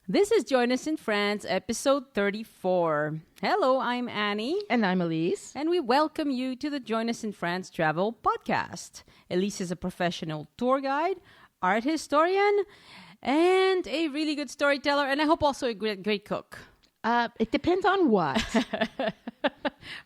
This is Join Us in France, episode 34. Hello, I'm Annie. And I'm Elise. And we welcome you to the Join Us in France travel podcast. Elise is a professional tour guide, art historian, and a really good storyteller, and I hope also a great cook. It depends on what.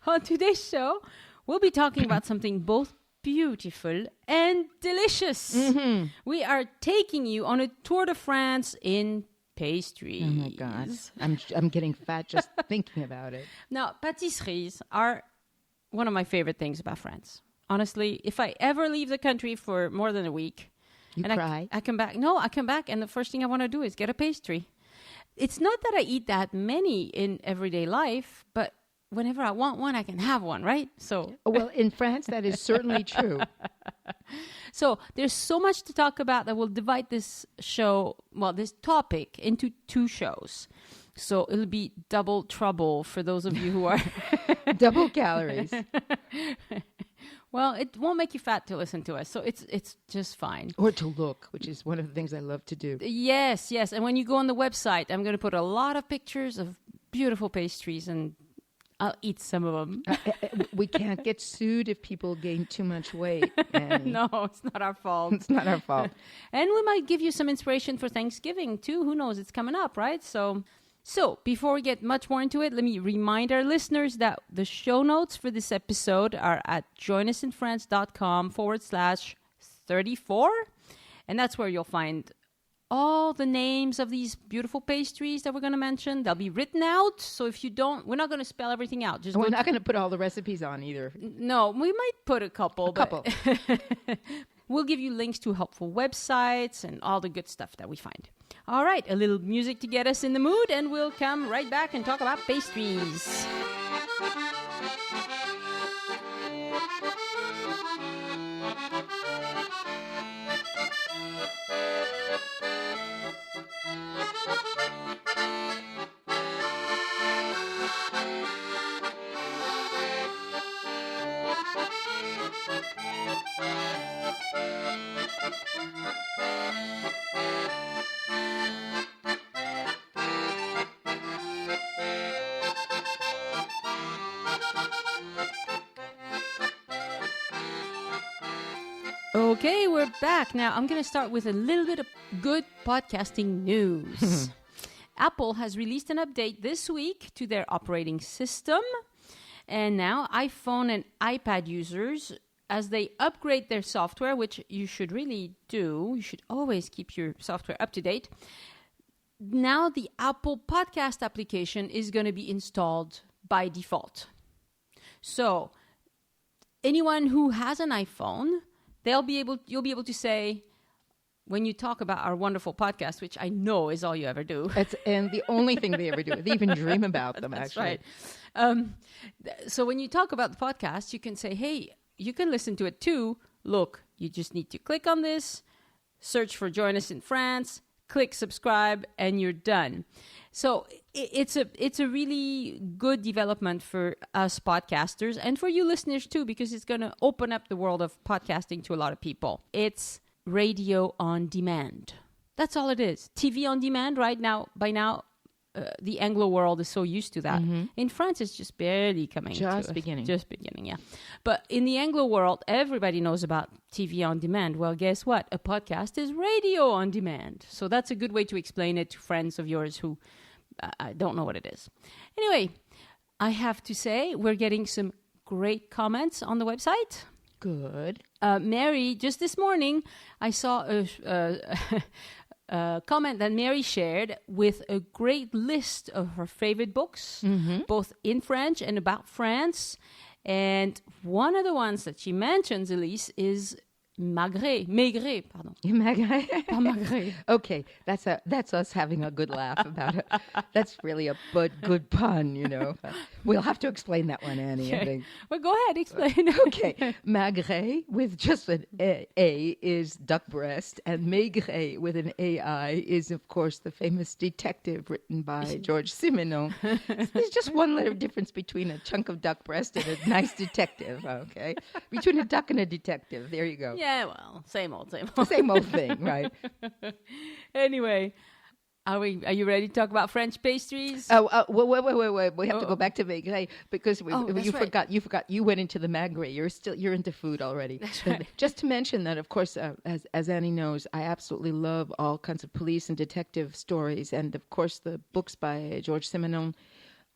On today's show, we'll be talking about something both beautiful and delicious. Mm-hmm. We are taking you on a tour de France in pastries. Oh my God. I'm getting fat just thinking about it. Now, pâtisseries are one of my favorite things about France. Honestly, if I ever leave the country for more than a week, cry. I come back. No, I come back and the first thing I want to do is get a pastry. It's not that I eat that many in everyday life, but whenever I want one, I can have one, right? So, well, in France, that is certainly true. So there's so much to talk about that we'll divide this topic into two shows. So it'll be double trouble for those of you who are... Double calories. Well, it won't make you fat to listen to us, so it's just fine. Or to look, which is one of the things I love to do. Yes. And when you go on the website, I'm going to put a lot of pictures of beautiful pastries, and I'll eat some of them. We can't get sued if people gain too much weight. No, it's not our fault. It's not our fault. And we might give you some inspiration for Thanksgiving, too. Who knows? It's coming up, right? So before we get much more into it, let me remind our listeners that the show notes for this episode are at joinusinfrance.com/34. And that's where you'll find all the names of these beautiful pastries that we're going to mention. They'll be written out. So if you don't, we're not going to spell everything out. We're not going to put all the recipes on either. No, we might put a couple. We'll give you links to helpful websites and all the good stuff that we find. All right, a little music to get us in the mood, and we'll come right back and talk about pastries. Okay, we're back. Now, I'm going to start with a little bit of good podcasting news. Apple has released an update this week to their operating system. And now iPhone and iPad users, as they upgrade their software, which you should really do, you should always keep your software up to date. Now the Apple Podcast application is going to be installed by default. So anyone who has an iPhone, you'll be able to say, when you talk about our wonderful podcast, which I know is all you ever do. And the only thing they ever do. They even dream about them, That's actually. Right. So when you talk about the podcast, you can say, hey, you can listen to it too. Look, you just need to click on this, search for Join Us in France, click subscribe, and you're done. So it's a really good development for us podcasters and for you listeners too, because it's going to open up the world of podcasting to a lot of people. It's radio on demand. That's all it is. TV on demand right now. By now, the Anglo world is so used to that. Mm-hmm. In France, it's just barely coming. Just beginning, yeah. But in the Anglo world, everybody knows about TV on demand. Well, guess what? A podcast is radio on demand. So that's a good way to explain it to friends of yours who don't know what it is. Anyway, I have to say we're getting some great comments on the website. Good. Mary, just this morning, I saw a comment that Mary shared with a great list of her favorite books, both in French and about France. And one of the ones that she mentions, Elise, is Maigret. Pas Maigret. Okay, that's us having a good laugh about it. That's really a good pun, you know. We'll have to explain that one, Annie, I think. Well, go ahead, explain. Okay, Maigret with just an A is duck breast, and Maigret with an AI is, of course, the famous detective written by Georges Simenon. There's just one letter difference between a chunk of duck breast and a nice detective, okay? Between a duck and a detective, there you go. Yeah, well, same old. Same old thing, right? Anyway, Are you ready to talk about French pastries? Wait. We have to go back to Maigret because you right. forgot. You forgot. You went into the Magret. You're into food already. That's right. Just to mention that, of course, as Annie knows, I absolutely love all kinds of police and detective stories, and of course, the books by George Simenon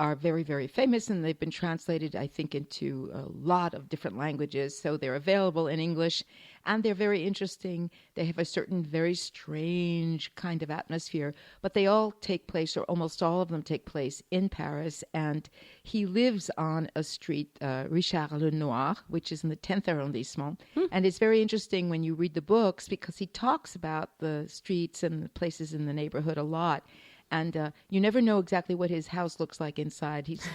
are very, very famous, and they've been translated, I think, into a lot of different languages. So they're available in English, and they're very interesting. They have a certain very strange kind of atmosphere, but they all take place, or almost all of them take place, in Paris. And he lives on a street, Richard Lenoir, which is in the 10th arrondissement. And it's very interesting when you read the books because he talks about the streets and the places in the neighborhood a lot. And you never know exactly what his house looks like inside. It's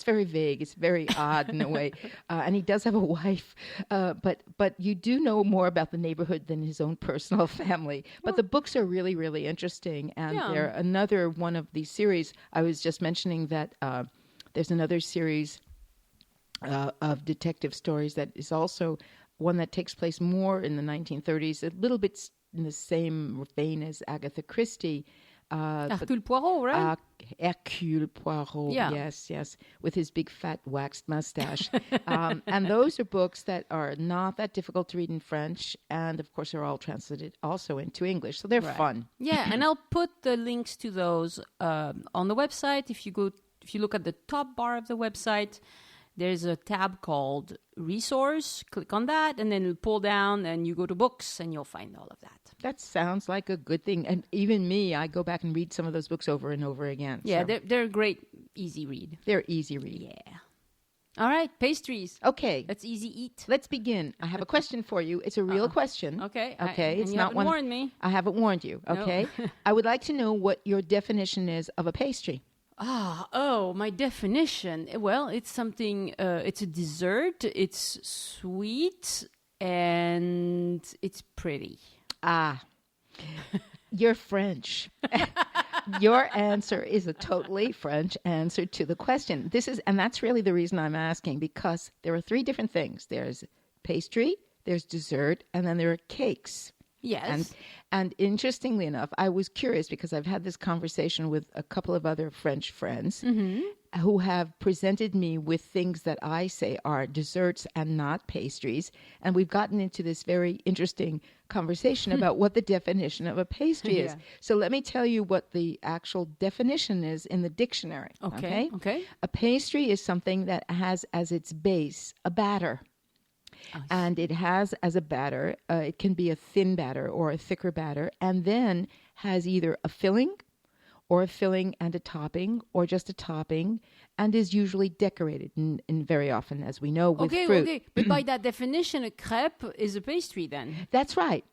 very vague. It's very odd in a way. And he does have a wife. But you do know more about the neighborhood than his own personal family. But the books are really, really interesting. And they're another one of these series. I was just mentioning that there's another series of detective stories that is also one that takes place more in the 1930s, a little bit in the same vein as Agatha Christie. Hercule Poirot, right? Hercule Poirot, Yeah. yes, with his big fat waxed mustache. And those are books that are not that difficult to read in French, and of course are all translated also into English, so they're fun. Yeah, and I'll put the links to those on the website. If you look at the top bar of the website, there's a tab called Resource. Click on that, and then it'll pull down, and you go to books, and you'll find all of that. That sounds like a good thing. And even me, I go back and read some of those books over and over again. Yeah, so they're a great, easy read. they're easy read. Yeah. All right, pastries. Okay, Let's easy eat. let's begin. I have a question for you. It's a real question. Okay. Okay, and you haven't warned me. I haven't warned you. Okay. I would like to know what your definition is of a pastry. My definition. Well, it's something, it's a dessert, it's sweet, and it's pretty. You're French. Your answer is a totally French answer to the question. And that's really the reason I'm asking, because there are three different things. There's pastry, there's dessert, and then there are cakes. Yes. And interestingly enough, I was curious because I've had this conversation with a couple of other French friends who have presented me with things that I say are desserts and not pastries. And we've gotten into this very interesting conversation about what the definition of a pastry is. So let me tell you what the actual definition is in the dictionary. Okay. A pastry is something that has as its base a batter. And it has as a batter, it can be a thin batter or a thicker batter, and then has either a filling or a filling and a topping or just a topping, and is usually decorated and very often, as we know, with fruit. Okay, but by that definition, a crepe is a pastry then. That's right.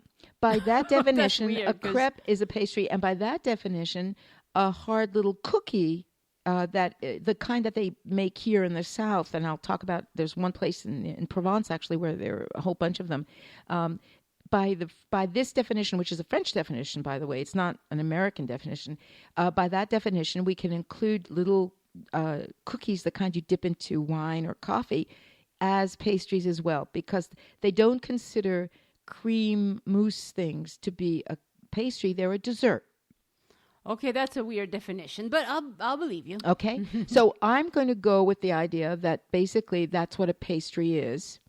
By that definition, weird, a crepe is a pastry, and by that definition, a hard little cookie that the kind that they make here in the South, and I'll talk about. There's one place in Provence actually where there are a whole bunch of them. By this definition, which is a French definition, by the way, it's not an American definition. By that definition, we can include little cookies, the kind you dip into wine or coffee, as pastries as well, because they don't consider cream mousse things to be a pastry; they're a dessert. Okay, that's a weird definition, but I'll believe you. Okay, so I'm going to go with the idea that basically that's what a pastry is.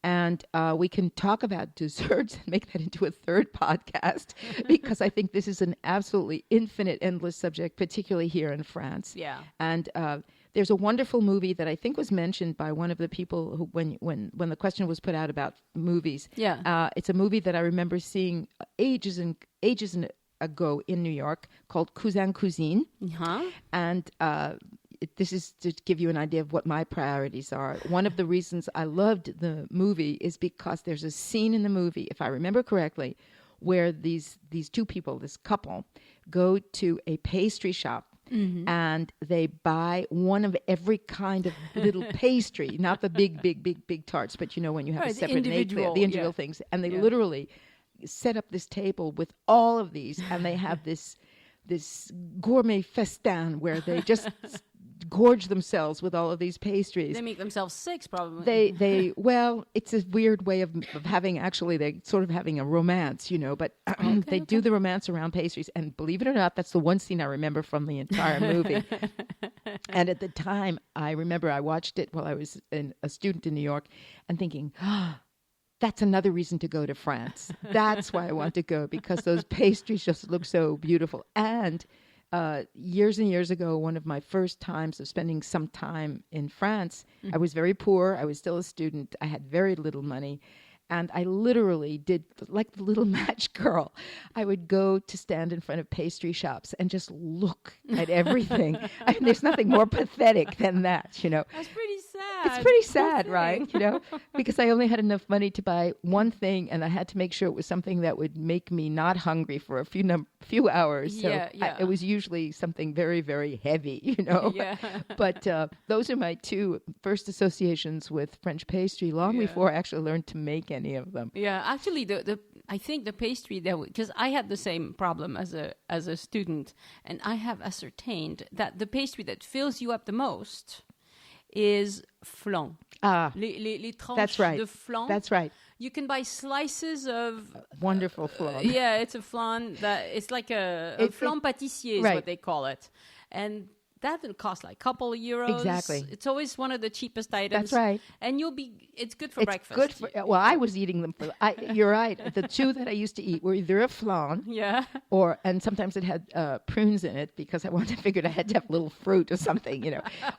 And we can talk about desserts and make that into a third podcast because I think this is an absolutely infinite, endless subject, particularly here in France. Yeah. And there's a wonderful movie that I think was mentioned by one of the people who, when the question was put out about movies. Yeah. It's a movie that I remember seeing ages ago in New York called Cousin Cousine. And this is to give you an idea of what my priorities are. One of the reasons I loved the movie is because there's a scene in the movie, if I remember correctly, where these two people, this couple, go to a pastry shop and they buy one of every kind of little pastry, not the big tarts, but you know when you have a separate the individual things, and they literally set up this table with all of these, and they have this gourmet festin where they just gorge themselves with all of these pastries. They make themselves sick, probably. Well, it's a weird way of having, actually, they sort of having a romance, but they do the romance around pastries. And believe it or not, that's the one scene I remember from the entire movie. And at the time, I remember I watched it while I was a student in New York and thinking, that's another reason to go to France. That's why I want to go, because those pastries just look so beautiful. And years and years ago, one of my first times of spending some time in France, I was very poor. I was still a student. I had very little money. And I literally did, like the little match girl, I would go to stand in front of pastry shops and just look at everything. I mean, there's nothing more pathetic than that, That's pretty sad. It's pretty sad, right? Because I only had enough money to buy one thing, and I had to make sure it was something that would make me not hungry for a few hours. So it was usually something very, very heavy, Yeah. But those are my two first associations with French pastry, long before I actually learned to make any of them. Yeah, actually, I think the pastry because I had the same problem as a student, and I have ascertained that the pastry that fills you up the most is flan. Les tranches that's right. de flan. That's right. You can buy slices of wonderful flan. It's a flan it's like a flan pâtissier is what they call it, and that will cost like a couple of euros. Exactly. It's always one of the cheapest items. That's right. And it's good for breakfast. Good for, well, I was eating them you're right. The two that I used to eat were either a flan, and sometimes it had prunes in it, because I figured I had to have a little fruit or something,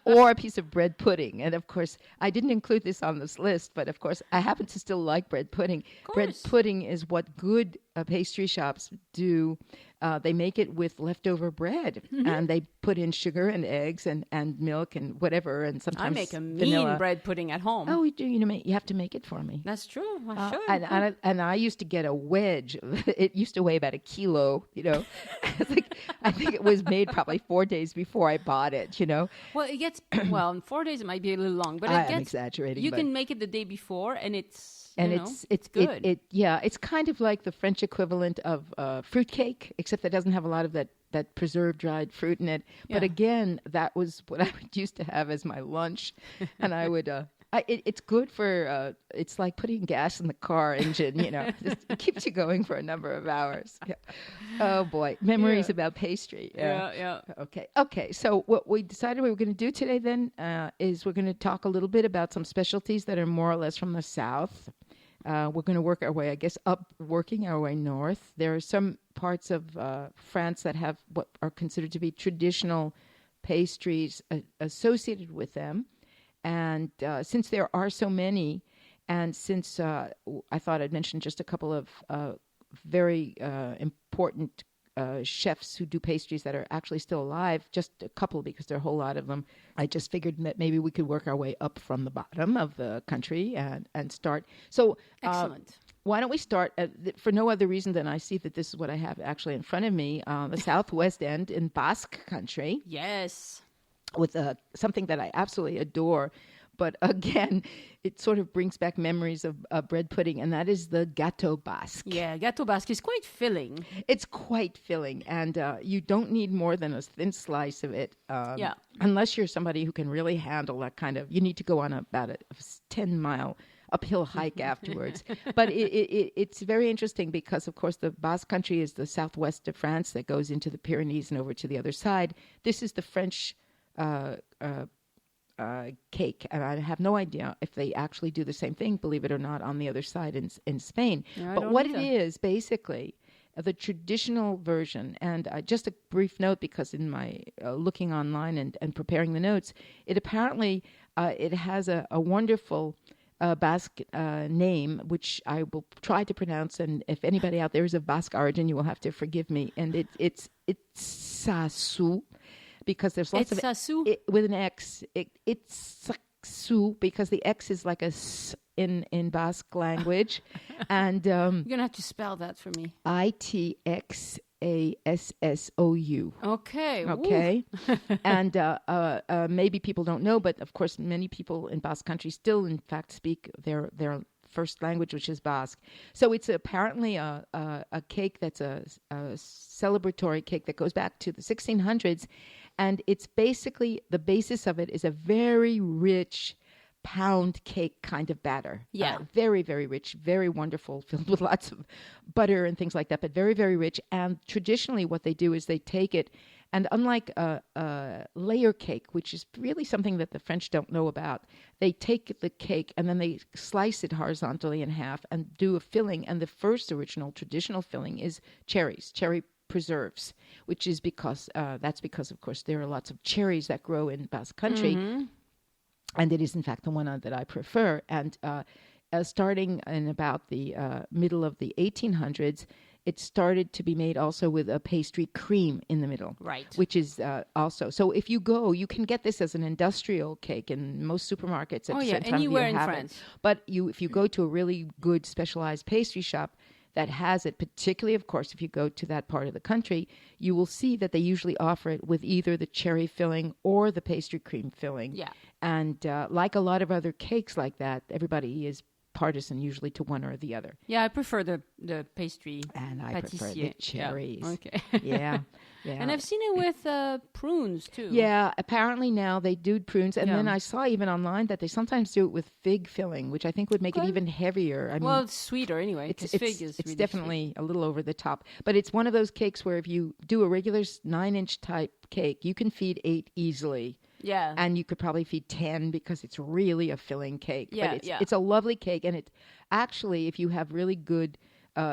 or a piece of bread pudding. And of course, I didn't include this on this list, but of course, I happen to still like bread pudding. Bread pudding is what good pastry shops do. They make it with leftover bread, and they put in sugar and eggs and milk and whatever, and sometimes I make a vanilla. mean bread pudding at home. Oh, you do? You have to make it for me. That's true. I should. And I used to get a wedge. It used to weigh about 1 kilo. I think it was made probably 4 days before I bought it. Well, it gets in 4 days it might be a little long, but I'm exaggerating. You can make it the day before, and it's it's good. It's kind of like the French equivalent of fruitcake, except that doesn't have a lot of that preserved dried fruit in it. But again, that was what I would used to have as my lunch, and I would. It's good for. It's like putting gas in the car engine. Just it keeps you going for a number of hours. Yeah. Oh boy, memories about pastry. Yeah. Okay. So what we decided we were going to do today then is we're going to talk a little bit about some specialties that are more or less from the South. We're going to work our way, I guess, working our way north. There are some parts of France that have what are considered to be traditional pastries associated with them. And since there are so many, and since I thought I'd mention just a couple of very important chefs who do pastries that are actually still alive, just a couple because there are a whole lot of them, I just figured that maybe we could work our way up from the bottom of the country and start. So excellent. Why don't we start, for no other reason than I see that this is what I have actually in front of me, the southwest end in Basque country. Yes. With something that I absolutely adore. But again, it sort of brings back memories of bread pudding, and that is the gâteau basque. Yeah, gâteau basque is quite filling. It's quite filling, and you don't need more than a thin slice of it. Unless you're somebody who can really handle that kind of, you need to go on about a 10-mile uphill hike afterwards. But it's very interesting because, of course, the Basque country is the southwest of France that goes into the Pyrenees and over to the other side. This is the French cake, and I have no idea if they actually do the same thing, believe it or not, on the other side in Spain. But what it is, basically, the traditional version, and just a brief note, because in my looking online and preparing the notes, it apparently it has a wonderful Basque name, which I will try to pronounce, and if anybody out there is of Basque origin, you will have to forgive me, and it's sasu. Because there's lots of it, with an X. It's sasu because the X is like a S in Basque language, and you're gonna have to spell that for me. ITXASSOU. Okay. And maybe people don't know, but of course, many people in Basque Country still, in fact, speak their first language, which is Basque. So it's apparently a cake that's a celebratory cake that goes back to the 1600s. And it's basically, the basis of it is a very rich pound cake kind of batter. Yeah. Very, very rich, very wonderful, filled with lots of butter and things like that, but very, very rich. And traditionally what they do is they take it, and unlike a layer cake, which is really something that the French don't know about, they take the cake and then they slice it horizontally in half and do a filling. And the first original traditional filling is cherries, cherry preserves, which is because, of course, there are lots of cherries that grow in Basque Country. Mm-hmm. And it is, in fact, the one that I prefer. And starting in about the middle of the 1800s, it started to be made also with a pastry cream in the middle. Right. Which is also... So if you go, you can get this as an industrial cake in most supermarkets. Anywhere in France. But if you go to a really good specialized pastry shop that has it, particularly, of course, if you go to that part of the country, you will see that they usually offer it with either the cherry filling or the pastry cream filling. Yeah. And like a lot of other cakes like that, everybody is partisan usually to one or the other. Yeah, I prefer the pastry. And I prefer the cherries. Yeah. Okay. Yeah. And I've seen it with prunes too. Yeah, apparently now they do prunes. And then I saw even online that they sometimes do it with fig filling, which I think would make it even heavier. I mean, it's sweeter anyway, because fig is really definitely sweet. a little over the top. But it's one of those cakes where if you do a regular 9-inch type cake, you can feed 8 easily. Yeah. And you could probably feed 10 because it's really a filling cake. Yeah, but it's a lovely cake. And it actually, if you have really good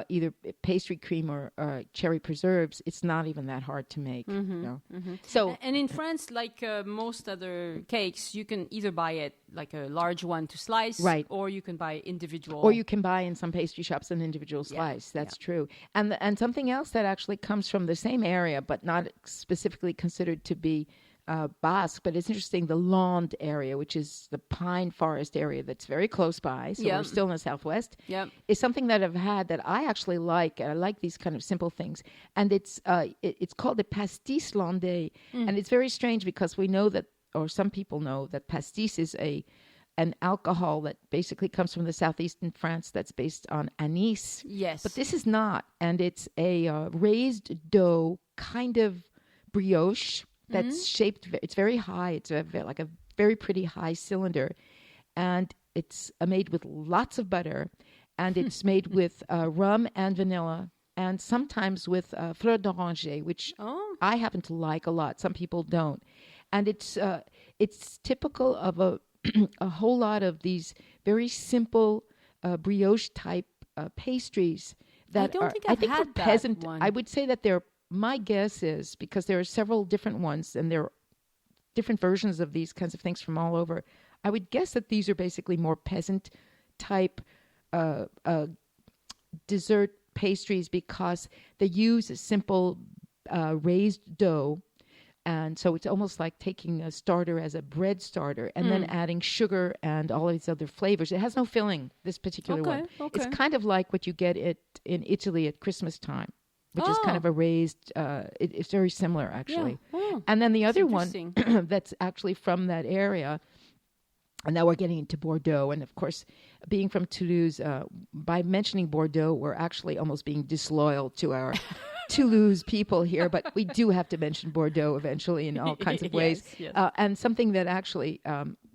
either pastry cream or cherry preserves, it's not even that hard to make. Mm-hmm. You know? Mm-hmm. So, and in France, like most other cakes, you can either buy it like a large one to slice, right, or you can buy individual. Or you can buy in some pastry shops an individual slice. That's true. And something else that actually comes from the same area, but not specifically considered to be Basque, but it's interesting, the Landes area, which is the pine forest area that's very close by, so we're still in the southwest, is something that I've had that I actually like. I like these kind of simple things. And it's called the pastis landais. And it's very strange because we know that, or some people know, that pastis is an alcohol that basically comes from the southeastern France that's based on anise. Yes. But this is not. And it's a raised dough kind of brioche that's shaped, it's very high. It's like a very pretty high cylinder. And it's made with lots of butter. And it's made with rum and vanilla. And sometimes with fleur d'oranger, which I happen to like a lot. Some people don't. And it's typical of a whole lot of these very simple brioche type pastries that I think are had peasant. that one. I would say that they're, my guess is, because there are several different ones and there are different versions of these kinds of things from all over, I would guess that these are basically more peasant type dessert pastries because they use a simple raised dough. And so it's almost like taking a starter as a bread starter and then adding sugar and all of these other flavors. It has no filling, this particular one. Okay. It's kind of like what you get in Italy at Christmas time, which is kind of a raised, it's very similar, actually. Yeah. Oh, and then the other one that's actually from that area, and now we're getting into Bordeaux. And, of course, being from Toulouse, by mentioning Bordeaux, we're actually almost being disloyal to our Toulouse people here, but we do have to mention Bordeaux eventually in all kinds of ways. Yes. And something that actually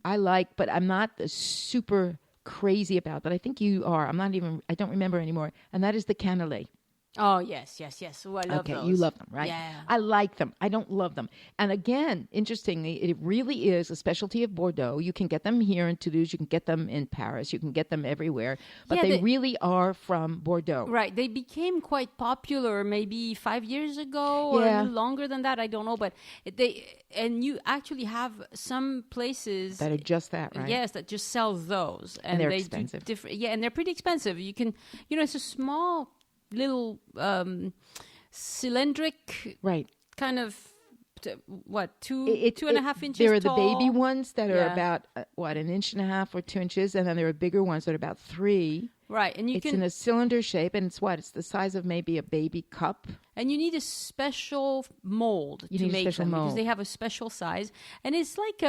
I like, but I'm not super crazy about, but I think you are. I don't remember anymore. And that is the cannelé. Oh, yes. Oh, I love those. Okay, you love them, right? Yeah. I like them. I don't love them. And again, interestingly, it really is a specialty of Bordeaux. You can get them here in Toulouse. You can get them in Paris. You can get them everywhere. But they really are from Bordeaux. Right. They became quite popular maybe 5 years ago or a little longer than that. I don't know. But you actually have some places that are just that, right? Yes, that just sell those. And they're expensive. And they're pretty expensive. You can, it's a small little cylindric kind of 2.5 inches there are tall. The baby ones that are about 1.5 inches or 2 inches, and then there are bigger ones that are about 3. Right, and it's in a cylinder shape, and it's the size of maybe a baby cup. And you need a special mold to make them because they have a special size, and it's like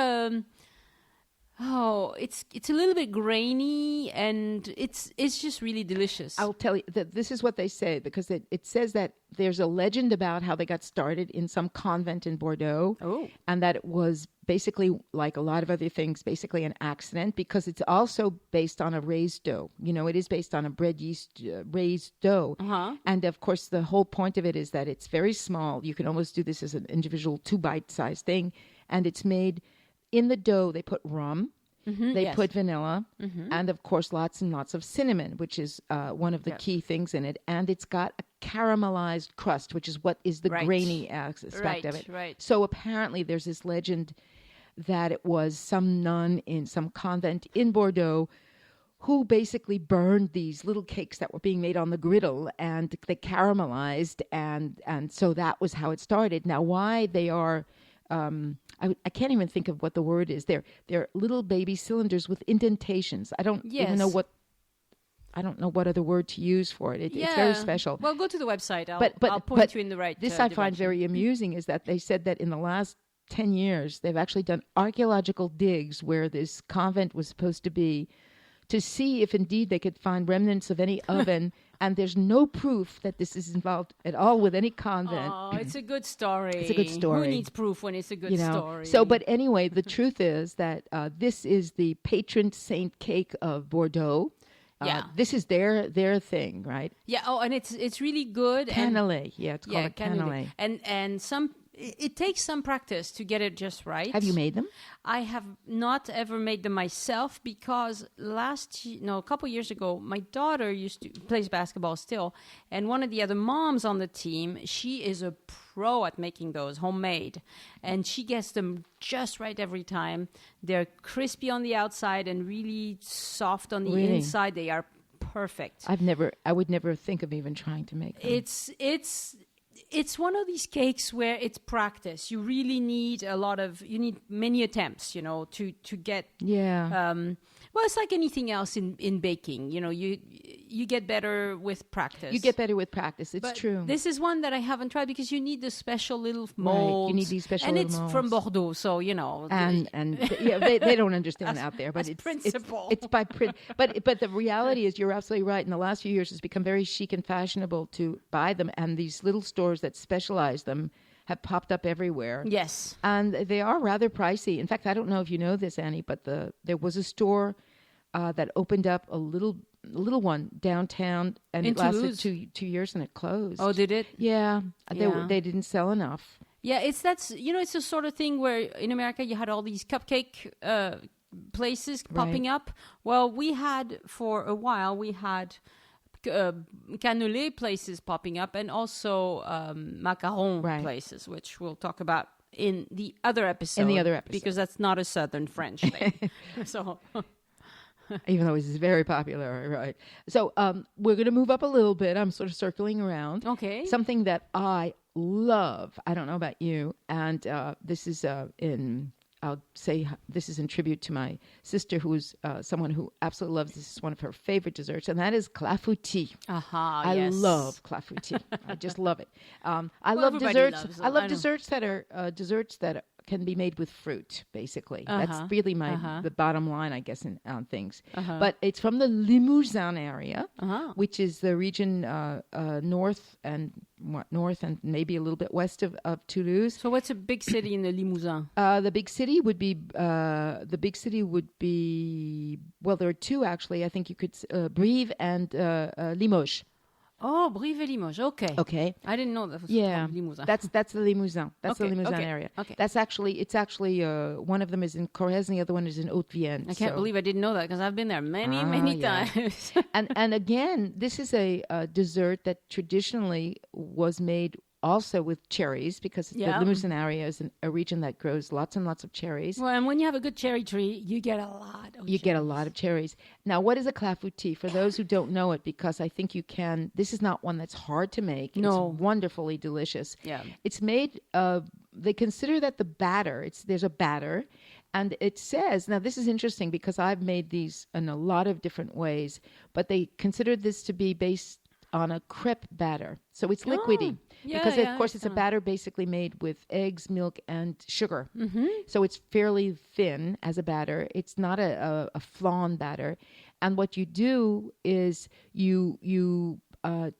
Oh, it's a little bit grainy, and it's just really delicious. I'll tell you that this is what they say, because it says that there's a legend about how they got started in some convent in Bordeaux. Oh. And that it was basically, like a lot of other things, basically an accident, because it's also based on a raised dough. You know, it is based on a bread yeast raised dough. Uh-huh. And of course, the whole point of it is that it's very small. You can almost do this as an individual 2-bite-sized thing. And it's made in the dough. They put rum. They yes. put vanilla, and of course lots and lots of cinnamon, which is one of the key things in it. And it's got a caramelized crust, which is what is the grainy aspect of it. Right. So apparently there's this legend that it was some nun in some convent in Bordeaux who basically burned these little cakes that were being made on the griddle, and they caramelized, and so that was how it started. Now, why they are... I can't even think of what the word is. They're little baby cylinders with indentations. I don't even know what. I don't know what other word to use for it. It's very special. Well, go to the website. I'll point but you in the right. This I find very amusing is that they said that in the last 10 years they've actually done archaeological digs where this convent was supposed to be, to see if indeed they could find remnants of any oven. And there's no proof that this is involved at all with any convent. Oh, it's a good story. It's a good story. Who needs proof when it's a good story? So, but anyway, the truth is that this is the patron saint cake of Bordeaux. This is their thing, right? Yeah. Oh, and it's really good. Cannelé. It's called a cannelé. And it takes some practice to get it just right. Have you made them? I have not ever made them myself, because a couple years ago, my daughter plays basketball still, and one of the other moms on the team, she is a pro at making those homemade, and she gets them just right every time. They're crispy on the outside and really soft on the inside. They are perfect. I would never think of even trying to make them. It's one of these cakes where it's practice. You really need many attempts, to get. Yeah. Well, it's like anything else in baking. You get better with practice. You get better with practice. It's true. This is one that I haven't tried because you need the special little molds. Right. You need these special and little it's molds. from Bordeaux, so And they don't understand out there, but it's principle. It's by print. But the reality is, you're absolutely right. In the last few years, it's become very chic and fashionable to buy them, and these little stores that specialize them have popped up everywhere. Yes. And they are rather pricey. In fact, I don't know if you know this, Annie, but there was a store that opened up, a little one downtown, and it lasted 2 years, and it closed. Oh, did it? Yeah. They didn't sell enough. Yeah, it's the sort of thing where in America you had all these cupcake places popping up. Well, for a while, we had cannelé places popping up, and also macaron places, which we'll talk about in the other episode. Because that's not a Southern French thing. So, even though it's very popular, right? So we're going to move up a little bit. I'm sort of circling around. Okay. Something that I love. I don't know about you, and this is I'll say this is in tribute to my sister, who's someone who absolutely loves this. It's one of her favorite desserts, and that is clafoutis. I love clafoutis. I just love it. I love desserts. I love desserts that are desserts that can be made with fruit, basically. That's really the bottom line, I guess, on things. But it's from the Limousin area, which is the region north and maybe a little bit west of Toulouse. So what's a big city in the Limousin? The big city would be well, there are two actually. I think you could Brive and Limoges. Oh, Brive et Limoges. Okay. I didn't know that was Limousin. That's the Limousin. That's the Limousin area. Okay. It's actually one of them is in Corrèze and the other one is in Haute-Vienne. I can't believe I didn't know that, because I've been there many times. and again, this is a dessert that traditionally was made also with cherries, because the Limousin area is a region that grows lots and lots of cherries. Well, and when you have a good cherry tree, you get a lot of get a lot of cherries. Now, what is a clafoutis? For those who don't know it, because I think you can, this is not one that's hard to make. No. It's wonderfully delicious. Yeah. It's made they consider that the batter, there's a batter, and it says, now this is interesting because I've made these in a lot of different ways, but they consider this to be based on a crepe batter. So it's liquidy. Because, of course, it's a batter basically made with eggs, milk, and sugar. Mm-hmm. So it's fairly thin as a batter. It's not a flan batter. And what you do is you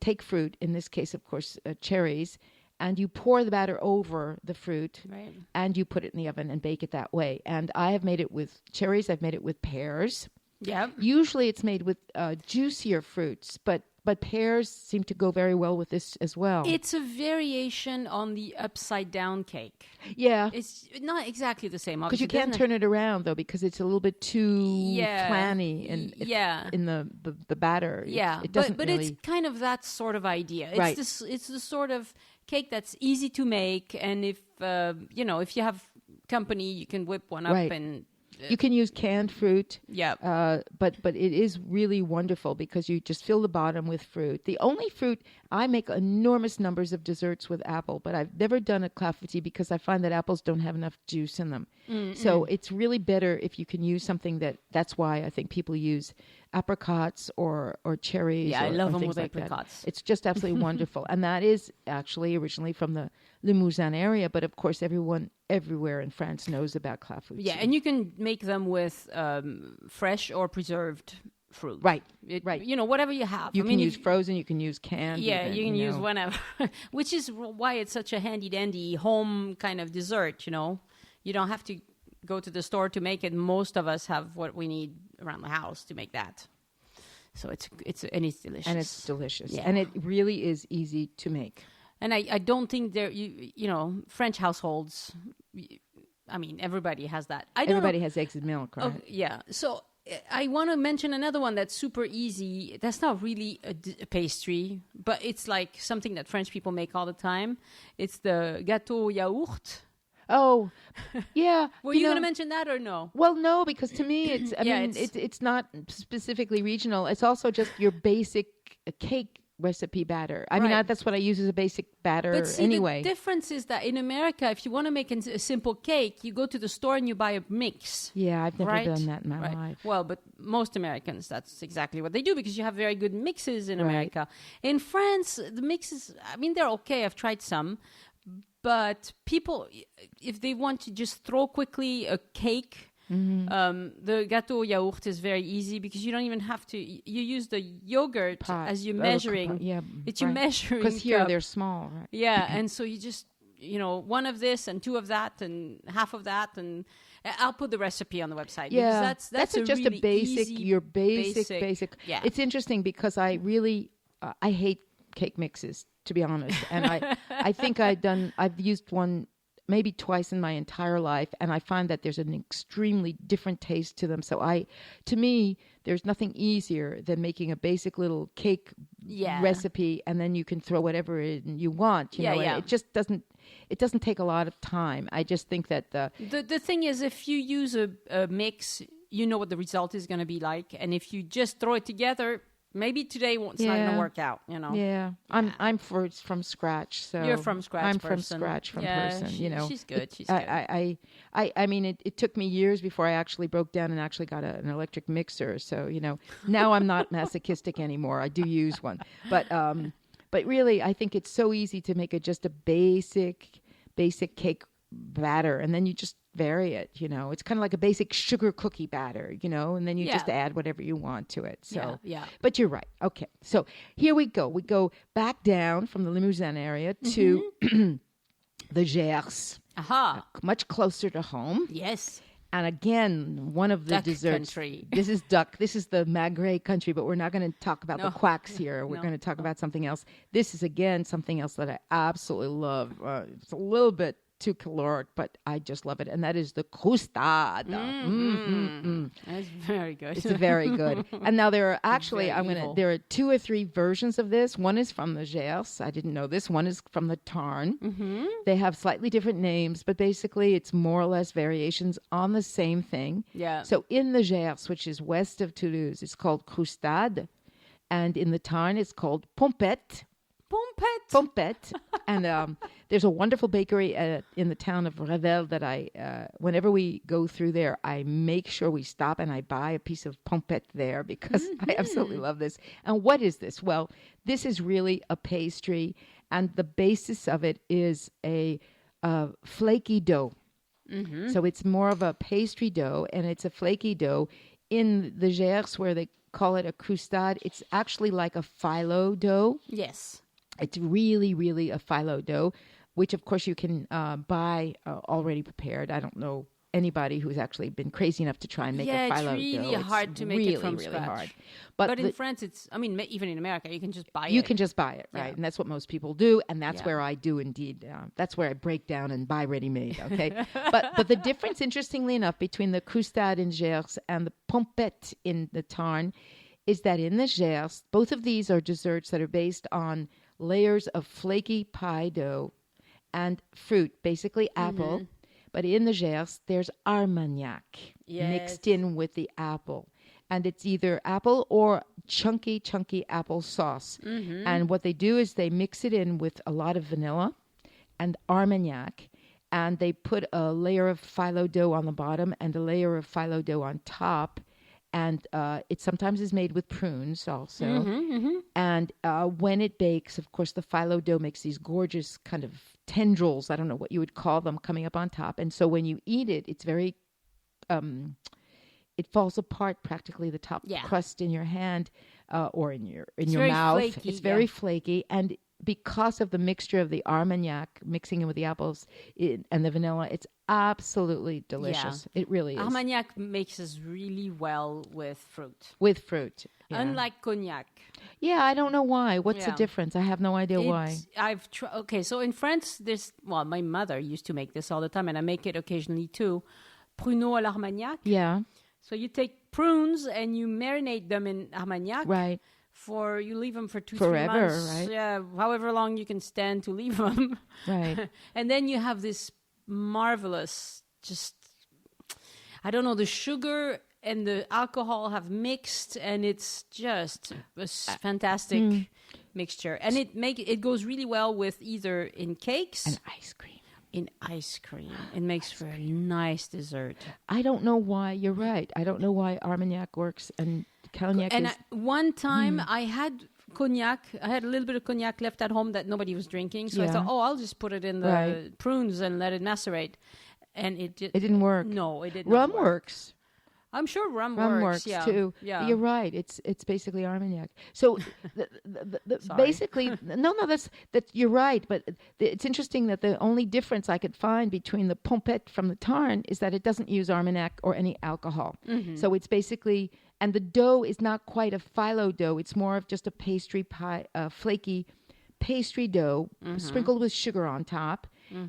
take fruit, in this case, of course, cherries, and you pour the batter over the fruit, right, and you put it in the oven and bake it that way. And I have made it with cherries. I've made it with pears. Yeah. Usually it's made with juicier fruits, but pears seem to go very well with this as well. It's a variation on the upside down cake. Yeah. It's not exactly the same. Because you can't turn it around, though, because it's a little bit too clammy in the batter. Yeah, it doesn't but really... it's kind of that sort of idea. It's right. It's the sort of cake that's easy to make, and if if you have company, you can whip one up right. and... You can use canned fruit. Yeah. But it is really wonderful because you just fill the bottom with fruit. The only fruit, I make enormous numbers of desserts with apple, but I've never done a clafoutis because I find that apples don't have enough juice in them. Mm-mm. So it's really better if you can use something that's why I think people use apricots or cherries. Yeah, I love them with like apricots. That. It's just absolutely wonderful. And that is actually originally from the Limousin area, but of course everyone everywhere in France knows about clafoutis. Yeah, and you can make them with fresh or preserved fruit. Right, right. Whatever you have. You can use frozen, you can use canned. Yeah, even, you can use whenever, which is why it's such a handy-dandy home kind of dessert, You don't have to go to the store to make it. Most of us have what we need around the house to make that. So it's delicious. And it's delicious. Yeah. And it really is easy to make. And I don't think there, French households, I mean, everybody has that. Everybody has eggs and milk, right? Oh, yeah. So I want to mention another one that's super easy. That's not really a pastry, but it's like something that French people make all the time. It's the gâteau yaourt. Oh, yeah. Were you going to mention that or no? Well, no, because to me, it's not specifically regional. It's also just your basic cake recipe batter. I mean, that's what I use as a basic batter anyway. The difference is that in America, if you want to make a simple cake, you go to the store and you buy a mix. Yeah, I've never done that in my life. Well, but most Americans, that's exactly what they do because you have very good mixes in America. In France, the mixes, I mean, they're okay. I've tried some. But people, if they want to just throw quickly a cake, the gâteau yaourt is very easy because you don't even have to. You use the yogurt as you're measuring. It's your measuring. Because here they're small, right? Yeah, and so you just one of this and two of that and half of that, and I'll put the recipe on the website. Yeah, because that's just really a basic. Easy, your basic. Yeah, it's interesting because I really I hate cake mixes, to be honest, and I think I've used one maybe twice in my entire life, and I find that there's an extremely different taste to them. So to me, there's nothing easier than making a basic little cake recipe, and then you can throw whatever in you want. You know, and it just doesn't take a lot of time. I just think that the thing is, if you use a mix, you know what the result is going to be like, and if you just throw it together. Maybe today it's not going to work out, Yeah, I'm from scratch, so you're from scratch. I'm from scratch person. She's good. She's good. I mean, it took me years before I actually broke down and actually got an electric mixer. So now I'm not masochistic anymore. I do use one, but really, I think it's so easy to make just a basic cake batter, and then you just vary it. It's kind of like a basic sugar cookie batter, and then you just add whatever you want to it. So But you're right. Okay, so here we go. We go back down from the Limousin area to the Gers. Aha. Much closer to home. Yes. And again, one of the duck desserts. Country. This is duck. This is the Maghreb country, but we're not going to talk about the quacks here. We're going to talk about something else. This is, again, something else that I absolutely love. It's a little bit too caloric, but I just love it, and that is the croustade. That's very good. It's very good. And now there are actually there are 2 or 3 versions of this. One is from the Gers. I didn't know this. One is from the Tarn. Mm-hmm. They have slightly different names, but basically it's more or less variations on the same thing. Yeah. So in the Gers, which is west of Toulouse, it's called croustade, and in the Tarn it's called pompette. Pompette. Pompette. And there's a wonderful bakery in the town of Revel that whenever we go through there, I make sure we stop and I buy a piece of Pompette there because I absolutely love this. And what is this? Well, this is really a pastry, and the basis of it is a flaky dough. So it's more of a pastry dough, and it's a flaky dough. In the Gers, where they call it a croustade, it's actually like a phyllo dough. Yes. It's really, really a phyllo dough, which, of course, you can buy already prepared. I don't know anybody who's actually been crazy enough to try and make a phyllo dough. Yeah, it's really hard to make it from scratch. Hard. But in France, even in America, you can just buy it. You can just buy it, right? Yeah. And that's what most people do, and that's where I do indeed. That's where I break down and buy ready-made, okay? but the difference, interestingly enough, between the croustade in Gers and the pompette in the Tarn is that in the Gers, both of these are desserts that are based on layers of flaky pie dough and fruit, basically apple. But in the Gers, there's Armagnac mixed in with the apple. And it's either apple or chunky apple sauce. And what they do is they mix it in with a lot of vanilla and Armagnac. And they put a layer of phyllo dough on the bottom and a layer of phyllo dough on top. And it sometimes is made with prunes also. And when it bakes, of course, the phyllo dough makes these gorgeous kind of tendrils, I don't know what you would call them, coming up on top. And so when you eat it, it's very, it falls apart practically, the top crust in your hand or in your mouth. Flaky, it's very flaky. And because of the mixture of the Armagnac mixing in with the apples and the vanilla, it's absolutely delicious. It really is. Armagnac mixes really well with fruit. With fruit. Yeah. Unlike cognac. Yeah, I don't know why. What's the difference? I have no idea why. Okay, so in France, my mother used to make this all the time, and I make it occasionally too. Pruneaux à l'Armagnac. Yeah. So you take prunes and you marinate them in Armagnac. Right. You leave them for 2-3 Forever, months. right? Yeah, however long you can stand to leave them. Right. And then you have this marvelous, I don't know, the sugar and the alcohol have mixed, and it's just a fantastic mixture. And it goes really well with either in cakes and ice cream. In ice cream, it makes for a nice dessert. I don't know why. You're right. I don't know why Armagnac works and cognac. One time I had cognac. I had a little bit of cognac left at home that nobody was drinking, so I thought, I'll just put it in the prunes and let it macerate. And it didn't work. No, it didn't. Rum works. I'm sure rum works yeah. too. Yeah. You're right. It's basically Armagnac. So basically, that's you're right. But it's interesting that the only difference I could find between the pompette from the Tarn is that it doesn't use Armagnac or any alcohol. So it's basically, and the dough is not quite a phyllo dough. It's more of just a pastry pie, flaky pastry dough sprinkled with sugar on top.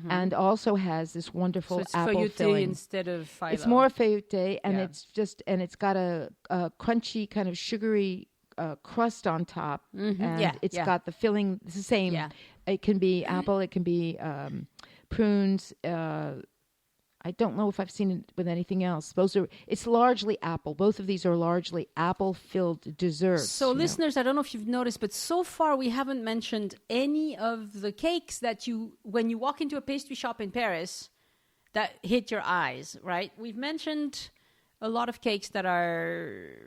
And also has this wonderful apple filling instead of phyllo. It's more feuilleté, and it's got a crunchy kind of sugary crust on top, and it's got the filling. It's the same. Yeah. It can be apple. It can be prunes. I don't know if I've seen it with anything else. It's largely apple. Both of these are largely apple-filled desserts. So listeners, I don't know if you've noticed, but so far we haven't mentioned any of the cakes that when you walk into a pastry shop in Paris, that hit your eyes, right? We've mentioned a lot of cakes that are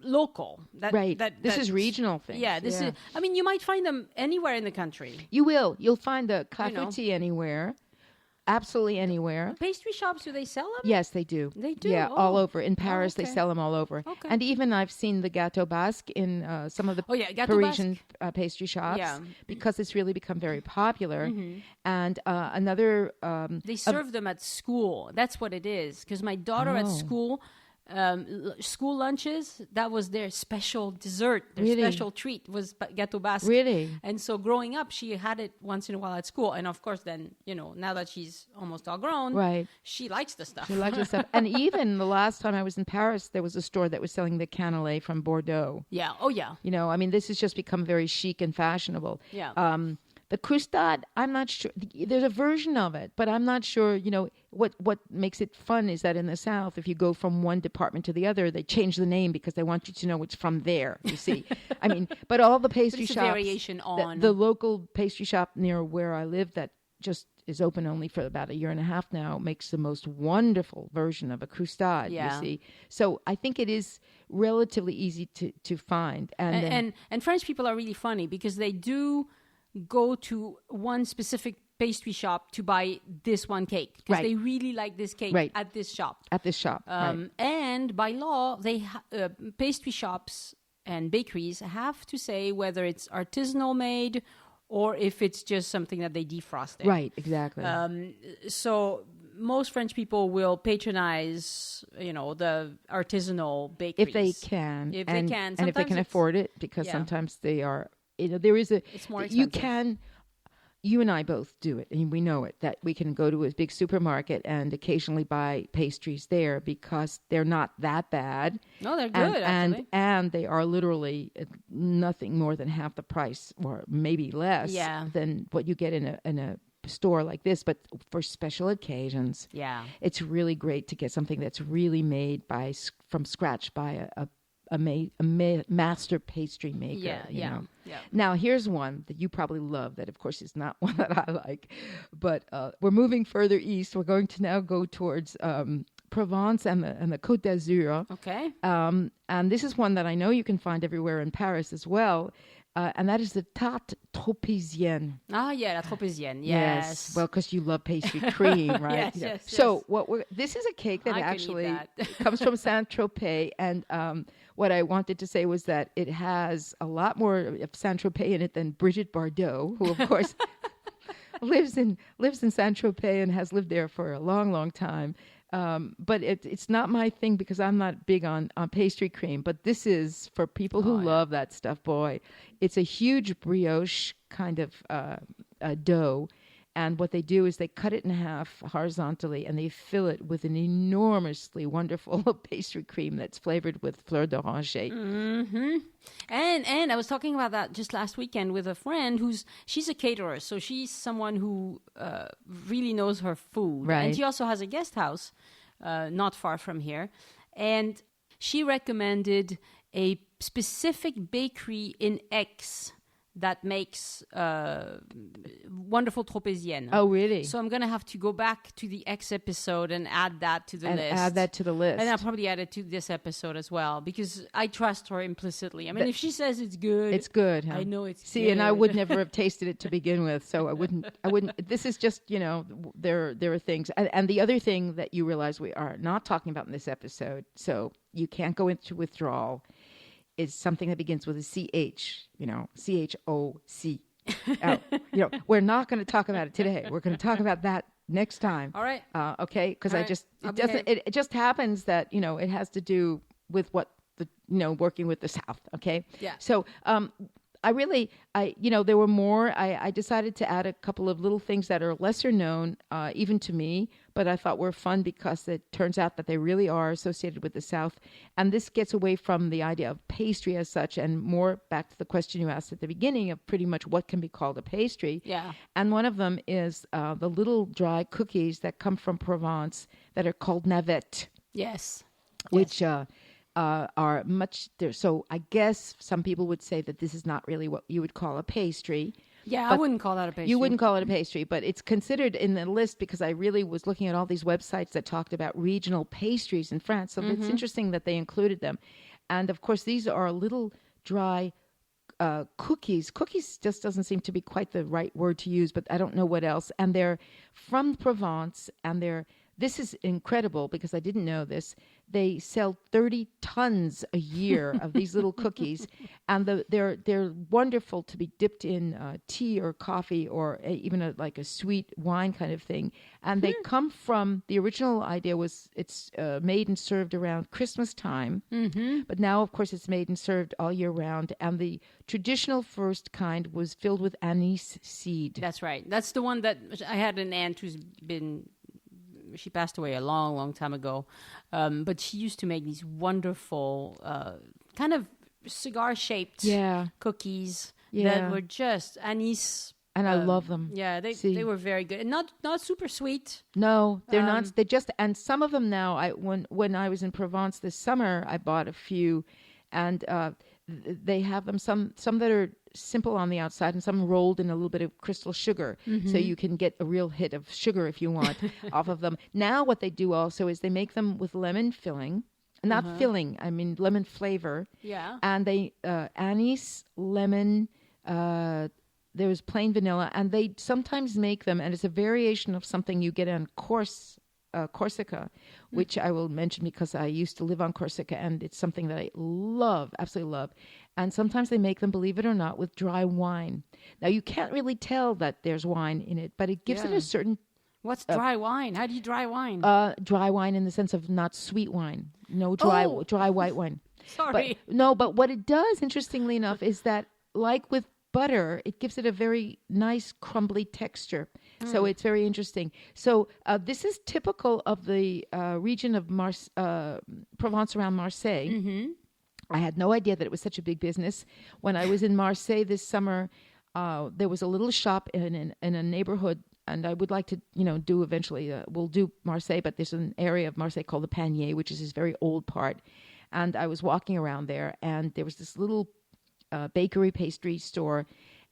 local. This is regional things. Yeah, this is. I mean, you might find them anywhere in the country. You will. You'll find the clafoutis anywhere. Absolutely anywhere. Pastry shops, do they sell them? Yes, they do. They do? Yeah, all over. In Paris, they sell them all over. Okay. And even I've seen the Gâteau Basque in some of the Parisian pastry shops because it's really become very popular. And another... they serve them at school. That's what it is. Because my daughter at school... school lunches, that was their special dessert, their special treat was Gâteau Basque. Really? And so growing up, she had it once in a while at school. And of course, then, now that she's almost all grown, she likes the stuff. She likes the stuff. And even the last time I was in Paris, there was a store that was selling the cannelé from Bordeaux. Yeah. Oh, yeah. I mean, this has just become very chic and fashionable. Yeah. The croustade, I'm not sure. There's a version of it, but I'm not sure. What makes it fun is that in the South, if you go from one department to the other, they change the name because they want you to know it's from there. You see, I mean, but all the pastry it's shops, a variation on the local pastry shop near where I live that just is open only for about a year and a half now, makes the most wonderful version of a croustade. Yeah. You see, so I think it is relatively easy to find, and French people are really funny because they do go to one specific pastry shop to buy this one cake because they really like this cake at this shop. And by law, pastry shops and bakeries have to say whether it's artisanal made or if it's just something that they defrosted. Right, exactly. So most French people will patronize, the artisanal bakeries if they can, and if they can afford it, because sometimes they are. There is it's more expensive. You and I both do it, and we know it, that we can go to a big supermarket and occasionally buy pastries there because they're not that bad. No, they're good, actually. And they are literally nothing more than half the price, or maybe less, than what you get in a store like this. But for special occasions, it's really great to get something that's really made from scratch by a master pastry maker. Yeah. Now, here's one that you probably love that, of course, is not one that I like. But we're moving further east. We're going to now go towards Provence and the Côte d'Azur. Okay. And this is one that I know you can find everywhere in Paris as well. And that is the tarte tropézienne. Ah, yeah, la tropézienne, yes. Well, because you love pastry cream, right? Yes. So this is a cake that actually comes from Saint-Tropez. And what I wanted to say was that it has a lot more of Saint-Tropez in it than Brigitte Bardot, who, of course, lives in Saint-Tropez and has lived there for a long, long time. But it's not my thing because I'm not big on pastry cream. But this is for people who love that stuff, boy. It's a huge brioche kind of dough. And what they do is they cut it in half horizontally and they fill it with an enormously wonderful pastry cream that's flavored with fleur d'oranger. Mm-hmm. And I was talking about that just last weekend with a friend she's a caterer. So she's someone who really knows her food. Right. And she also has a guest house not far from here. And she recommended a specific bakery in Aix that makes wonderful tropézienne. Oh, really? So I'm going to have to go back to the X episode and add that to the list. And I'll probably add it to this episode as well because I trust her implicitly. I mean, if she says it's good... It's good, huh? I know it's See, good. and I would never have tasted it to begin with, so I wouldn't... This is just, there are things. And the other thing that you realize we are not talking about in this episode, so you can't go into withdrawal, is something that begins with a CH, CHOC. We're not going to talk about it today. We're going to talk about that next time. All right. Okay? Because it just happens that, it has to do with what working with the South. Okay? Yeah. So, there were more. I decided to add a couple of little things that are lesser known, even to me, but I thought were fun because it turns out that they really are associated with the South. And this gets away from the idea of pastry as such and more back to the question you asked at the beginning of pretty much what can be called a pastry. Yeah. And one of them is the little dry cookies that come from Provence that are called navettes. Yes. Which... are much there. So I guess some people would say that this is not really what you would call a pastry. Yeah, I wouldn't call that a pastry. You wouldn't call it a pastry, but it's considered in the list because I really was looking at all these websites that talked about regional pastries in France. So it's interesting that they included them. And of course, these are little dry cookies. Cookies just doesn't seem to be quite the right word to use, but I don't know what else. And they're from Provence, and this is incredible because I didn't know this. They sell 30 tons a year of these little cookies, and they're wonderful to be dipped in tea or coffee or even a sweet wine kind of thing. And they come from, the original idea was it's made and served around Christmas time, but now, of course, it's made and served all year round. And the traditional first kind was filled with anise seed. That's right. That's the one that I had an aunt who's been... She passed away a long, long time ago. But she used to make these wonderful kind of cigar-shaped cookies that were just anise And I love them. Yeah, they were very good, and not super sweet. No, they're not. They just, and some of them now. When I was in Provence this summer, I bought a few, and they have them some that are simple on the outside, and some rolled in a little bit of crystal sugar, so you can get a real hit of sugar if you want off of them. Now, what they do also is they make them with lemon filling. Not filling, I mean lemon flavor. Yeah. And they anise, lemon. There was plain vanilla, and they sometimes make them, and it's a variation of something you get on Corsica, which I will mention because I used to live on Corsica, and it's something that I love, absolutely love. And sometimes they make them, believe it or not, with dry wine. Now, you can't really tell that there's wine in it, but it gives it a certain... What's dry wine? How do you dry wine? Dry wine in the sense of not sweet wine. No dry white wine. Sorry. But what it does, interestingly enough, is that like with butter, it gives it a very nice crumbly texture. So it's very interesting. So this is typical of the region of Provence around Marseille. Mm-hmm. I had no idea that it was such a big business. When I was in Marseille this summer, there was a little shop in a neighborhood, and I would like to, do eventually, we'll do Marseille, but there's an area of Marseille called the Panier, which is this very old part. And I was walking around there, and there was this little bakery pastry store.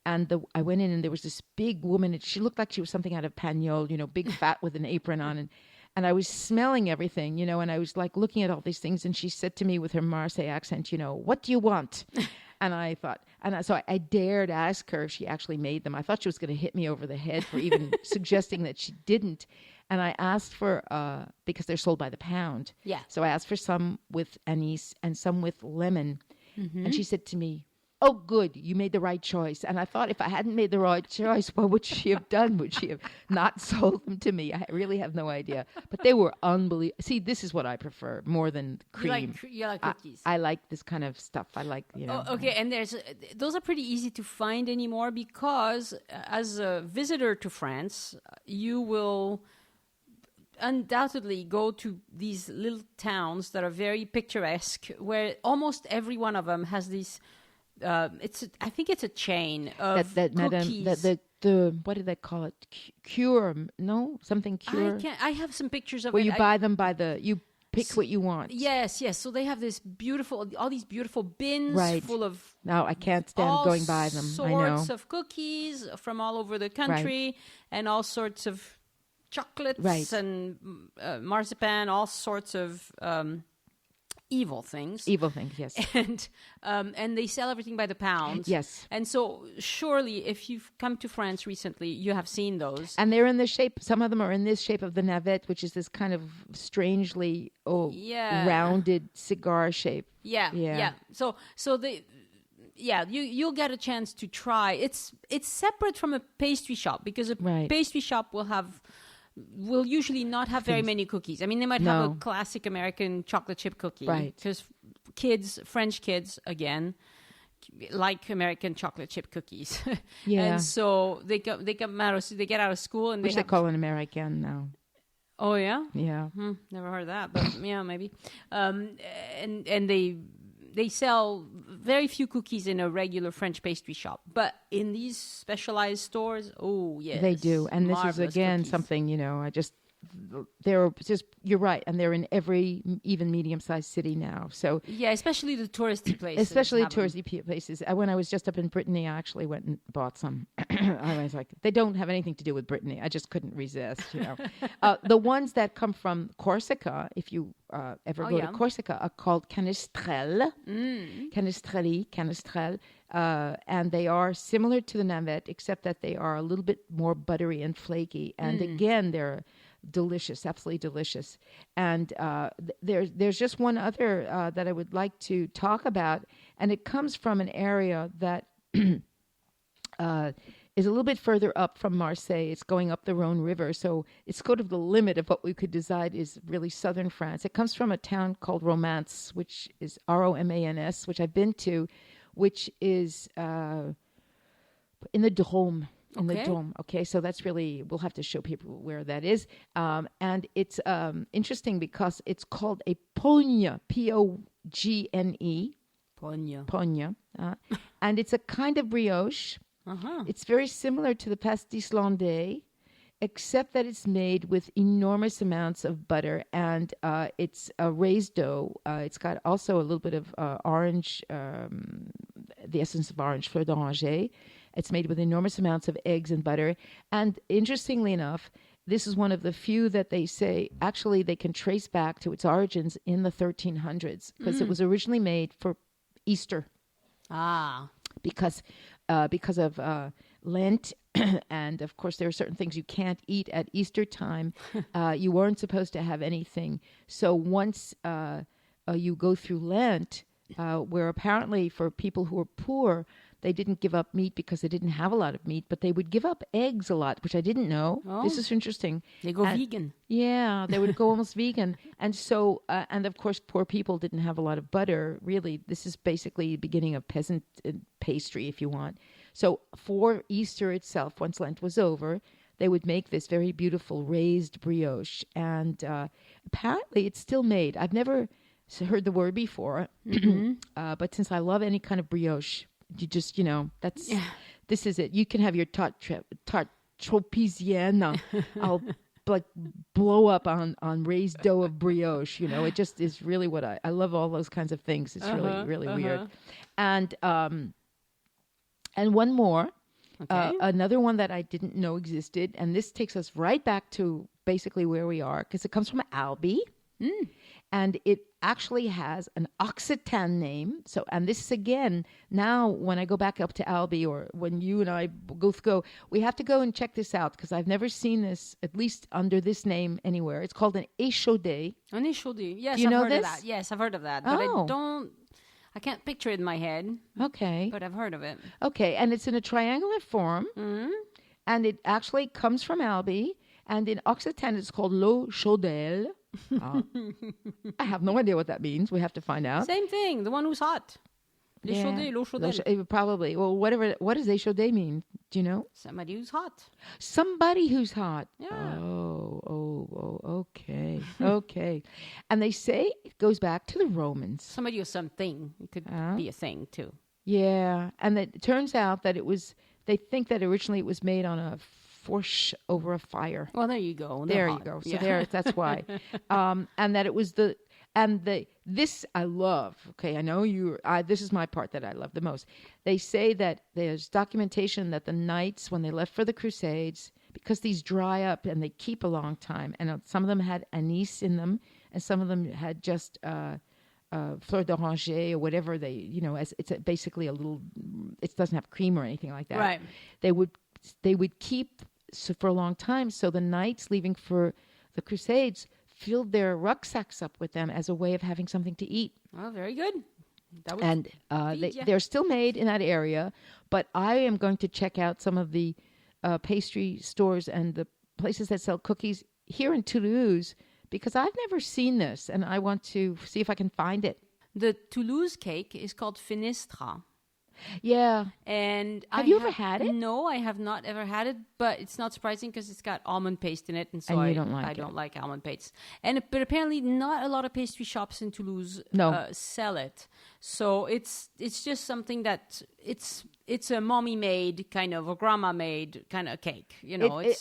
And I went in, and there was this big woman, and she looked like she was something out of Pagnol, big fat with an apron on. And I was smelling everything, and I was like looking at all these things. And she said to me with her Marseille accent, what do you want? And I thought, so I dared ask her if she actually made them. I thought she was going to hit me over the head for even suggesting that she didn't. And I asked for, because they're sold by the pound. Yeah. So I asked for some with anise and some with lemon. Mm-hmm. And she said to me, "Oh, good, you made the right choice." And I thought, if I hadn't made the right choice, what would she have done? Would she have not sold them to me? I really have no idea. But they were unbelievable. See, this is what I prefer more than cream. You like cookies. I like this kind of stuff. I like, okay, and those are pretty easy to find anymore because as a visitor to France, you will undoubtedly go to these little towns that are very picturesque, where almost every one of them has these... I think it's a chain of cookies. What do they call it? Cure? No, something cure. I have some pictures of where it. You buy them you pick what you want. Yes. So they have all these beautiful bins full of. No, I can't stand going by them. I know. Sorts of cookies from all over the country, and all sorts of chocolates and marzipan, all sorts of. Evil things, yes. And they sell everything by the pound. Yes. And so surely if you've come to France recently, you have seen those. And they're in the shape, some of them are in this shape of the navette, which is this kind of strangely rounded cigar shape. Yeah. So you'll get a chance to try. It's separate from a pastry shop because a pastry shop will usually not have very many cookies. I mean, they might have a classic American chocolate chip cookie. Right. Because French kids, again, like American chocolate chip cookies. Yeah. And so they get out of school and they call an American now. Oh, yeah? Yeah. Never heard of that, but yeah, maybe. And they sell very few cookies in a regular French pastry shop. But in these specialized stores, oh, yes. They do. And this is, again, cookies. something, you're right. And they're in every even medium-sized city now. So yeah, especially the touristy places. Places. When I was just up in Brittany, I actually went and bought some. I was like, they don't have anything to do with Brittany. I just couldn't resist, The ones that come from Corsica, if you ever go to Corsica, are called canestrelle. Canestrelle. And they are similar to the navette, except that they are a little bit more buttery and flaky. And again, they're delicious, absolutely delicious. And there's just one other that I would like to talk about, and it comes from an area that is a little bit further up from Marseille. It's going up the Rhone River, so it's sort of the limit of what we could decide is really southern France. It comes from a town called Romance, which is Romans, which I've been to, which is in the Drôme. The Drôme. Okay, so that's really, we'll have to show people where that is. And it's interesting because it's called a pogne, Pogne. Pogne. Pogne. And it's a kind of brioche. It's very similar to the pastis landais, except that it's made with enormous amounts of butter, and it's a raised dough. It's got also a little bit of orange, the essence of orange, fleur d'oranger. It's made with enormous amounts of eggs and butter. And interestingly enough, this is one of the few that they say actually they can trace back to its origins in the 1300s, because it was originally made for Easter. Because of Lent, and of course there are certain things you can't eat at Easter time. You weren't supposed to have anything. So once you go through Lent, where apparently for people who are poor, they didn't give up meat because they didn't have a lot of meat, but they would give up eggs a lot, which I didn't know. This is interesting. They go vegan. Yeah, they would go almost vegan. And so, and of course, poor people didn't have a lot of butter. Really, this is basically the beginning of peasant pastry, if you want. So for Easter itself, once Lent was over, they would make this very beautiful raised brioche. And apparently it's still made. I've never heard the word before, but since I love any kind of brioche, you just, this is it. You can have your tarte tropicienne. I'll like blow up on raised dough of brioche. It just is really what I love. All those kinds of things. It's really weird. And one more, another one that I didn't know existed, and this takes us right back to basically where we are, because it comes from Albi. And it actually has an Occitan name. So, and this is again, now when I go back up to Albi, or when you and I both go, we have to go and check this out, because I've never seen this, at least under this name anywhere. It's called an échaudé. An échaudé. Yes, I've heard this? of that. Yes, I've heard of that. But I can't picture it in my head. Okay. But I've heard of it. Okay, and it's in a triangular form. And it actually comes from Albi. And in Occitan, it's called l'eau chaudelle. I have no idea what that means. We have to find out. Same thing. The one who's hot. L'eau chaudelle. Probably. Well, what does échaudé mean? Do you know? Somebody who's hot. Somebody who's hot. Yeah. Oh, okay. Okay. And they say it goes back to the Romans. Somebody or something. It could be a thing, too. Yeah. And it turns out that they think that originally it was made on a forge over a fire. Well, there you go. There you go. So that's why. And that it was this I love. Okay, I know this is my part that I love the most. They say that there's documentation that the knights, when they left for the Crusades, because these dry up and they keep a long time, and some of them had anise in them, and some of them had just fleur d'oranger or whatever as it's basically a little. It doesn't have cream or anything like that. Right. They would keep for a long time. So the knights leaving for the Crusades filled their rucksacks up with them as a way of having something to eat. Oh, very good. And they're still made in that area, but I am going to check out some of the pastry stores and the places that sell cookies here in Toulouse, because I've never seen this, and I want to see if I can find it. The Toulouse cake is called Finestra. Yeah. And have you ever had it? No, I have not ever had it, but it's not surprising because it's got almond paste in it, and so I don't like almond paste. But apparently not a lot of pastry shops in Toulouse sell it. So it's just something that it's a mommy made kind of, or grandma made kind of cake.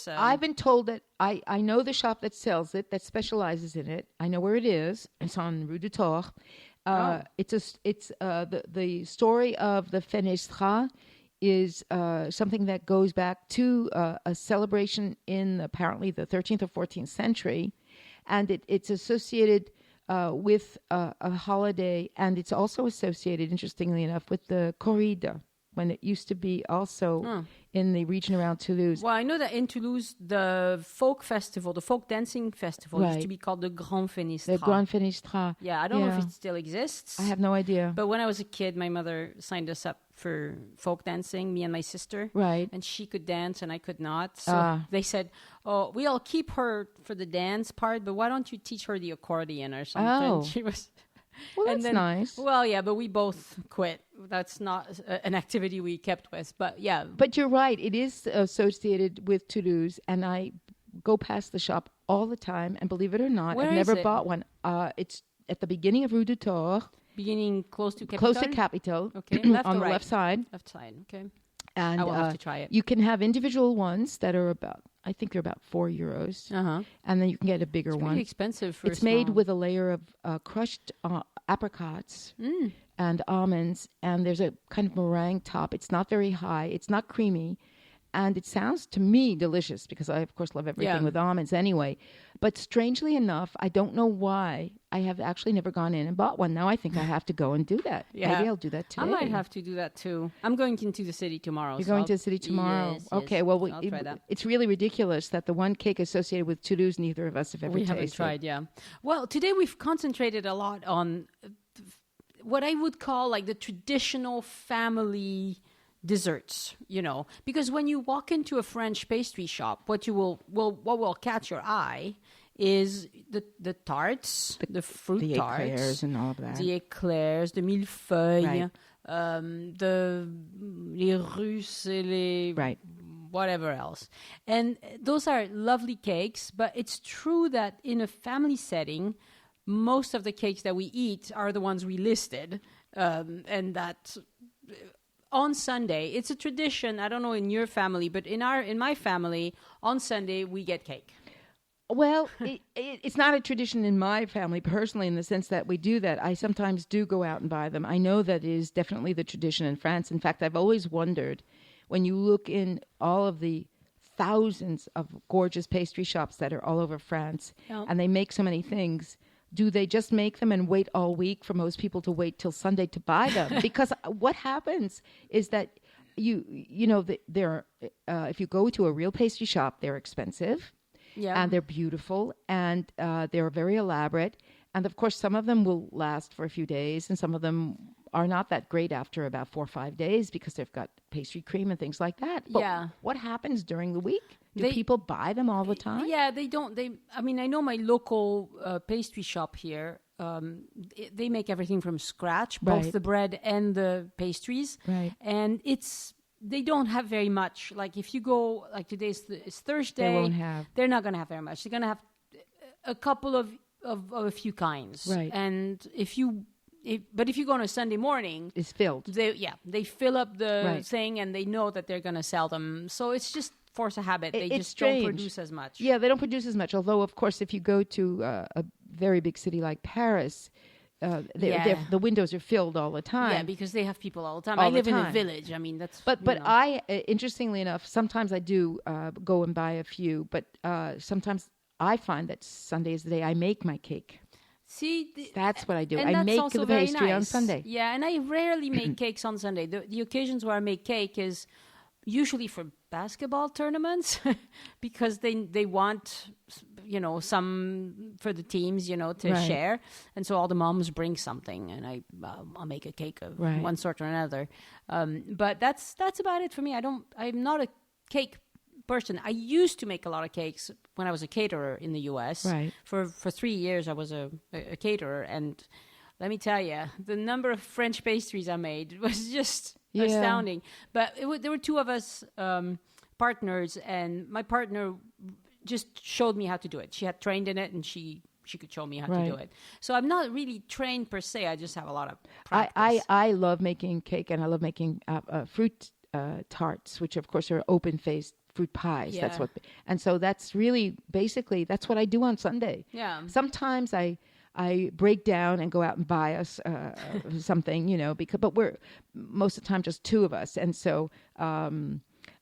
I've been told that I know the shop that sells it, that specializes in it. I know where it is. It's on Rue du Thor. It's the story of the Fenestra is something that goes back to a celebration in apparently the 13th or 14th century, and it's associated with a holiday, and it's also associated, interestingly enough, with the corrida, when it used to be also in the region around Toulouse. Well, I know that in Toulouse, the folk dancing festival used to be called the Grand Fenestra. The Grand Fenestra. Yeah, I don't know if it still exists. I have no idea. But when I was a kid, my mother signed us up for folk dancing, me and my sister. Right. And she could dance and I could not. So they said, we'll keep her for the dance part, but why don't you teach her the accordion or something? Oh. She was... Well, that's nice. Well, yeah, but we both quit. That's not an activity we kept with. But yeah. But you're right. It is associated with Toulouse, and I go past the shop all the time. And believe it or not, I've never bought one. It's at the beginning of Rue du Thor. Beginning close to Capitol? Close to Capitol. Okay. Left on or the right? left side. Left side. Okay. And I will have to try it. You can have individual ones that are I think they're about €4. And then you can get a bigger It's one. pretty expensive for It's a made small. with a layer of crushed apricots and almonds, and there's a kind of meringue top. It's not very high. It's not creamy. And it sounds to me delicious because I, of course, love everything with almonds anyway. But strangely enough, I don't know why, I have actually never gone in and bought one. Now I think I have to go and do that. Yeah. Maybe I'll do that today. I might have to do that too. I'm going into the city tomorrow. You're going to the city tomorrow? Yes, okay, yes. well, I'll try that. It's really ridiculous that the one cake associated with to-dos neither of us have ever tasted. We haven't tried, yeah. Well, today we've concentrated a lot on what I would call like the traditional family desserts, because when you walk into a French pastry shop, what will catch your eye is the tarts, the fruit tarts, the eclairs and all of that. The eclairs, the millefeuilles, Right. les russes, les whatever else. And those are lovely cakes, but it's true that in a family setting, most of the cakes that we eat are the ones we listed, and that on Sunday, it's a tradition. I don't know in your family, but in my family, on Sunday we get cake. Well, it's not a tradition in my family personally, in the sense that we do that. I sometimes do go out and buy them. I know that is definitely the tradition in France. In fact, I've always wondered, when you look in all of the thousands of gorgeous pastry shops that are all over France, and they make so many things, do they just make them and wait all week for most people to wait till Sunday to buy them? Because what happens is that if you go to a real pastry shop, they're expensive, and they're beautiful, and they're very elaborate, and of course some of them will last for a few days, and some of them are not that great after about 4 or 5 days because they've got pastry cream and things like that. But what happens during the week? Do people buy them all the time? Yeah, they don't. I know my local pastry shop here. They make everything from scratch, both the bread and the pastries. Right. And they don't have very much. Like if you go, like today's it's Thursday. They won't have. They're not going to have very much. They're going to have a couple of a few kinds. Right. And if you go on a Sunday morning, it's filled. They fill up the thing, and they know that they're going to sell them. So it's just force of habit. They just don't produce as much. Yeah, they don't produce as much. Although, of course, if you go to a very big city like Paris, the windows are filled all the time. Yeah, because they have people all the time. I live in a village. That's. But I, interestingly enough, sometimes I do go and buy a few. But sometimes I find that Sunday is the day I make my cake. See, that's what I do. I make the pastry on Sunday. Yeah, and I rarely make cakes on Sunday. The occasions where I make cake is usually for basketball tournaments because they want some for the teams to share, and so all the moms bring something, and I'll make a cake of one sort or another. But that's about it for me. I'm not a cake person. I used to make a lot of cakes when I was a caterer in the U.S. Right. For 3 years, I was a caterer, and let me tell you, the number of French pastries I made was just astounding. But there were two of us partners, and my partner just showed me how to do it. She had trained in it, and she could show me how to do it. So I'm not really trained per se. I just have a lot of practice. I love making cake, and I love making fruit tarts, which of course are open-faced fruit pies. Yeah. And so that's really basically that's what I do on Sunday. Yeah. Sometimes I break down and go out and buy us something, but we're most of the time just two of us, and so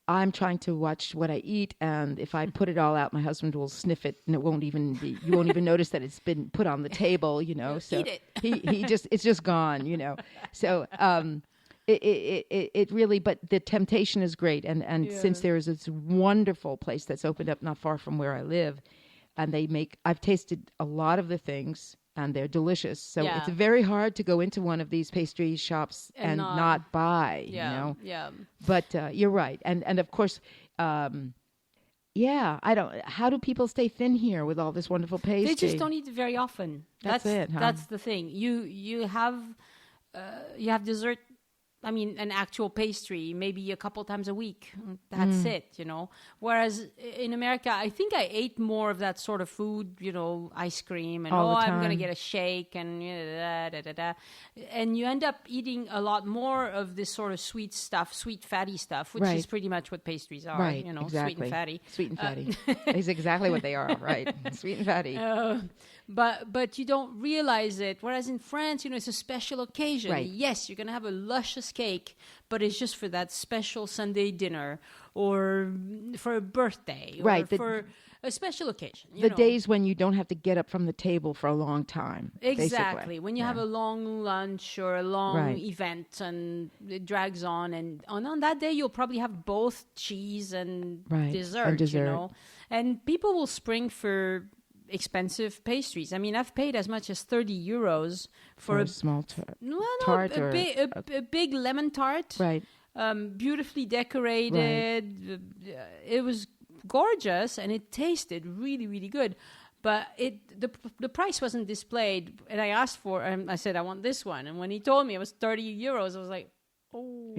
I'm trying to watch what I eat, and if I put it all out, my husband will sniff it, and you won't even notice that it's been put on the table, So eat it. it's just gone, So it really, but the temptation is great, and since there is this wonderful place that's opened up not far from where I live, and I've tasted a lot of the things, and they're delicious. So it's very hard to go into one of these pastry shops and not buy, Yeah. But you're right. And of course, how do people stay thin here with all this wonderful pastry? They just don't eat it very often. That's it, huh? That's the thing. You have dessert an actual pastry, maybe a couple times a week. That's it, Whereas in America, I think I ate more of that sort of food, ice cream and, I'm going to get a shake and And you end up eating a lot more of this sort of sweet fatty stuff, which is pretty much what pastries are, right, exactly. Sweet and fatty. Sweet and fatty is exactly what they are, right? Sweet and fatty. But you don't realize it. Whereas in France, it's a special occasion. Right. Yes, you're going to have a luscious cake, but it's just for that special Sunday dinner or for a birthday or for a special occasion. The days when you don't have to get up from the table for a long time. Exactly. Basically. When you have a long lunch or a long event and it drags on. And on that day, you'll probably have both cheese and dessert, And people will spring for expensive pastries. I've paid as much as 30 euros for a small tart. A big lemon tart. Right. Beautifully decorated. Right. It was gorgeous and it tasted really, really good. But the price wasn't displayed. And I asked I said, I want this one. And when he told me it was 30 euros, I was like, oh,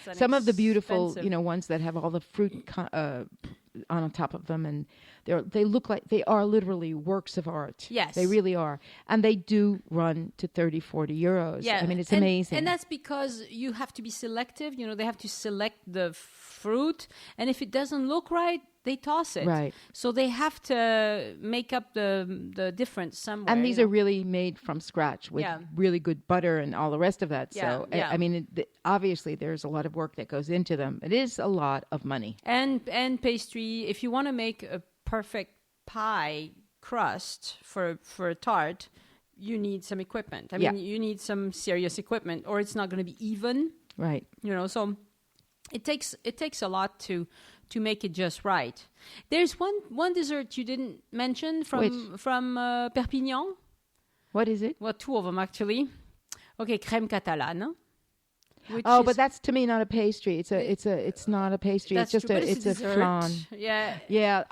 that's some of the beautiful, ones that have all the fruit on top of them, and they look like they are literally works of art. Yes, they really are, and they do run to 30, 40 euros. Yeah, it's amazing, and that's because you have to be selective. They have to select the fruit, and if it doesn't look right, they toss it. Right. So they have to make up the difference somewhere. And these are really made from scratch with really good butter and all the rest of that. So, obviously there's a lot of work that goes into them. It is a lot of money. And pastry, if you want to make a perfect pie crust for a tart, you need some equipment. You need some serious equipment or it's not going to be even. Right. So it takes a lot to make it just right. There's one dessert you didn't mention from Perpignan. What is it? Well, two of them actually. Okay, crème catalane. But that's to me not a pastry. It's not a pastry. It's just it's a flan. Yeah.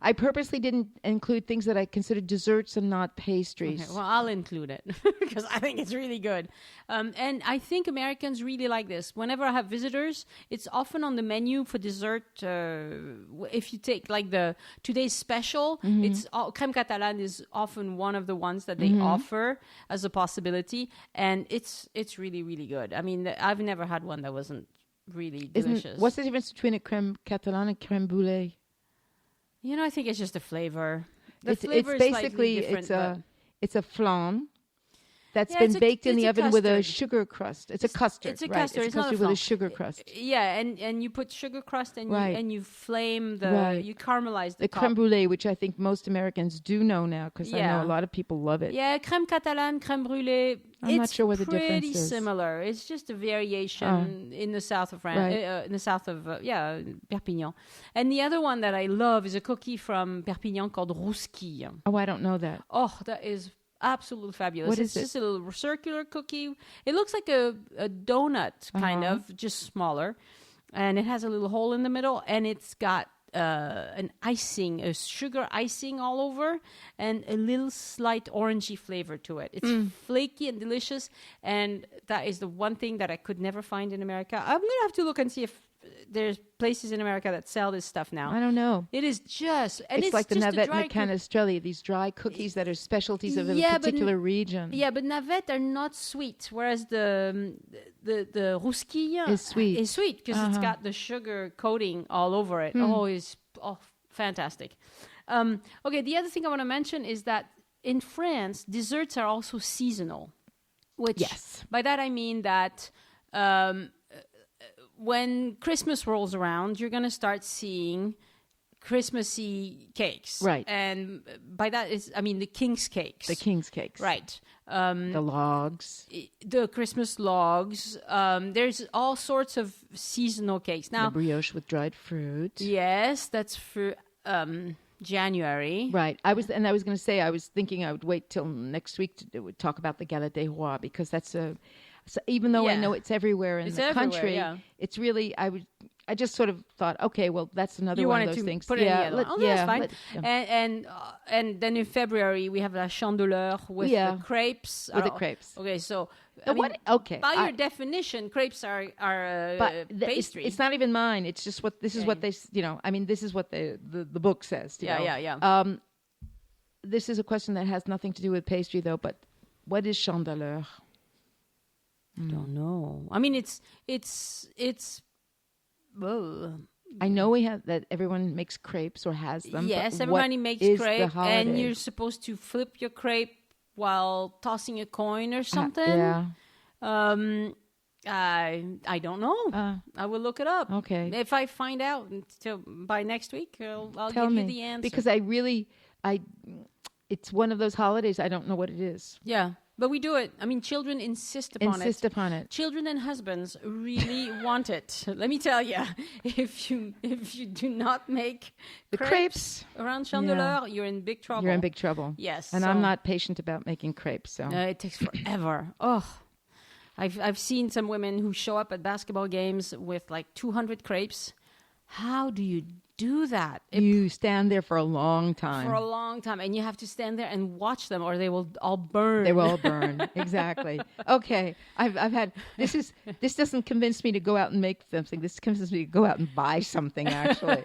I purposely didn't include things that I consider desserts and not pastries. Okay, well, I'll include it because I think it's really good. And I think Americans really like this. Whenever I have visitors, it's often on the menu for dessert. If you take like the today's special, it's crème catalane is often one of the ones that they offer as a possibility, and it's really, really good. I've never had one that wasn't really delicious. What's the difference between a crème catalane and crème brûlée? I think it's just a flavor. It's basically it's a flan that's been baked in the oven with a sugar crust. It's a custard. It's a custard. It's a custard with a sugar crust. Yeah, and you put sugar crust and you flame you caramelize the top. Crème brûlée, which I think most Americans do know now because I know a lot of people love it. Yeah, crème catalane, crème brûlée. I'm not sure what the difference is. It's pretty similar. It's just a variation in the south of France, in the south of Perpignan. And the other one that I love is a cookie from Perpignan called rousquille. Oh, I don't know that. Oh, that is absolutely fabulous. What is it's just a little circular cookie. It looks like a donut, kind of, just smaller. And it has a little hole in the middle. And it's got an icing, a sugar icing all over, and a little slight orangey flavor to it. It's flaky and delicious. And that is the one thing that I could never find in America. I'm going to have to look and see if there's places in America that sell this stuff now. I don't know. It is just... And it's like the just navette and canestrelli, these dry cookies that are specialties of a particular region. Yeah, but navette are not sweet, whereas the rousquille is sweet. Is sweet because it's got the sugar coating all over it. It's fantastic. Okay, the other thing I want to mention is that in France, desserts are also seasonal. Which, by that I mean that... when Christmas rolls around, you're going to start seeing Christmassy cakes. Right. And by that is, the king's cakes. The king's cakes. Right. The logs. The Christmas logs. There's all sorts of seasonal cakes. Now, the brioche with dried fruit. Yes, that's for January. Right. I was going to say, I was thinking I would wait till next week to talk about the galette des rois because that's So even though I know it's everywhere in the country, it's really I just sort of thought, okay, well, that's another You one wanted of those to things. put it in the other one. Oh, that's fine. Yeah. And then in February we have la chandeleur with the crepes. With the crepes. Okay, so Okay. by your definition, crepes are pastry. It's not even mine. It's just what this is what they this is what the book says. Yeah. This is a question that has nothing to do with pastry though. But what is chandeleur? I don't know. I mean, it's. Well, I know we have that. Everyone makes crepes or has them. Yes, but everybody makes crepe, and you're supposed to flip your crepe while tossing a coin or something. Yeah. I don't know. I will look it up. Okay. If I find out by next week, I'll Tell give me. you the answer. Because it's one of those holidays. I don't know what it is. Yeah. But we do it. I mean, children insist upon it. Children and husbands really want it. Let me tell you, if you do not make the crepes around chandeleur, you're in big trouble. You're in big trouble. Yes. And I'm not patient about making crepes. So it takes forever. Oh, I've seen some women who show up at basketball games with like 200 crepes. How do you do that? You stand there for a long time. And you have to stand there and watch them, or they will all burn. They will all burn. Exactly. Okay, I've had this doesn't convince me to go out and make something. This convinces me to go out and buy something. Actually.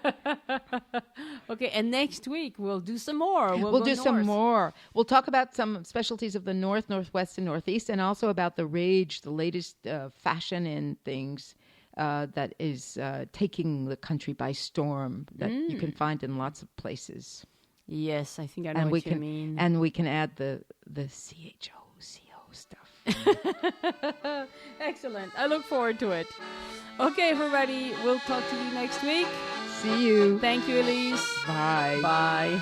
Okay, and next week we'll do some more. We'll do some more. We'll talk about some specialties of the North, Northwest, and Northeast, and also about the rage, the latest fashion in things. That is taking the country by storm that you can find in lots of places. Yes, I think I know what you mean. And we can add the CHO stuff. Excellent. I look forward to it. Okay, everybody, we'll talk to you next week. See you. Thank you, Elise. Bye. Bye.